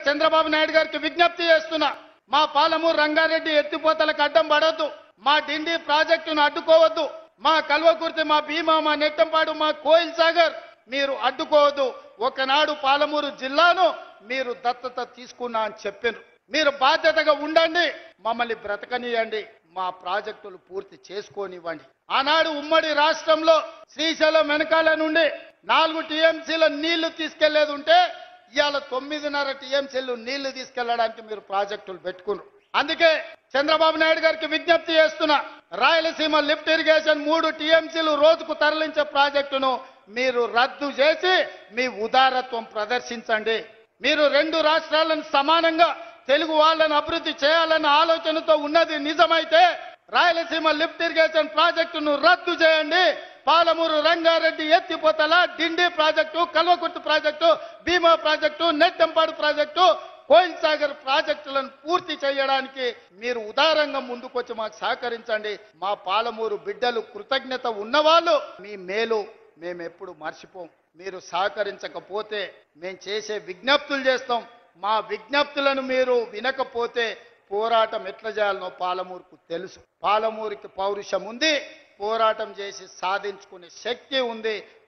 చంద్రబాబు నాయుడు గారికి విజ్ఞప్తి చేస్తున్నా, మా పాలమూరు రంగారెడ్డి ఎత్తిపోతలకు అడ్డం పడొద్దు, మా డిండి ప్రాజెక్టును అడ్డుకోవద్దు, మా కల్వకుర్తి, మా భీమా, మా నెట్టంపాడు, మా కోయిల్ సాగర్ మీరు అడ్డుకోవద్దు. ఒకనాడు పాలమూరు జిల్లాను మీరు దత్తత తీసుకున్నా అని చెప్పారు. మీరు బాధ్యతగా ఉండండి, మమ్మల్ని బ్రతకనియండి, మా ప్రాజెక్టులు పూర్తి చేసుకోనివ్వండి. ఆనాడు ఉమ్మడి రాష్ట్రంలో శ్రీశైలం వెనకాల నుండి 4 టీఎంసీల నీళ్లు తీసుకెళ్లేది ఉంటే ఇవాళ 9.5 టీఎంసీలు నీళ్లు తీసుకెళ్లడానికి మీరు ప్రాజెక్టులు పెట్టుకున్నారు. అందుకే చంద్రబాబు నాయుడు గారికి విజ్ఞప్తి చేస్తున్నా, రాయలసీమ లిఫ్ట్ ఇరిగేషన్ 3 టీఎంసీలు రోజుకు తరలించే ప్రాజెక్టును మీరు రద్దు చేసి మీ ఉదారత్వం ప్రదర్శించండి. మీరు 2 రాష్ట్రాలను సమానంగా తెలుగు వాళ్ళని అభివృద్ధి చేయాలన్న ఆలోచనతో ఉన్నది నిజమైతే రాయలసీమ లిఫ్ట్ ఇరిగేషన్ ప్రాజెక్టును రద్దు చేయండి. పాలమూరు రంగారెడ్డి ఎత్తిపోతల, డిండి ప్రాజెక్టు, కల్వకుర్తి ప్రాజెక్టు, భీమా ప్రాజెక్టు, నెట్టంపాడు ప్రాజెక్టు, కోయిల్ సాగర్ ప్రాజెక్టులను పూర్తి చేయడానికి మీరు ఉదారంగా ముందుకొచ్చి మాకు సహకరించండి. మా పాలమూరు బిడ్డలు కృతజ్ఞత ఉన్నవాళ్ళు, మీ మేలు మేము ఎప్పుడు మర్చిపోం. మీరు సహకరించకపోతే మేము చేసే విజ్ఞప్తులు చేస్తాం. మా విజ్ఞప్తులను మీరు వినకపోతే పోరాటం ఎట్లా చేయాలనో పాలమూరుకు తెలుసు. పాలమూరుకి పౌరుషం ఉంది, పోరాటం చేసి సాధించుకునే శక్తి ఉంది.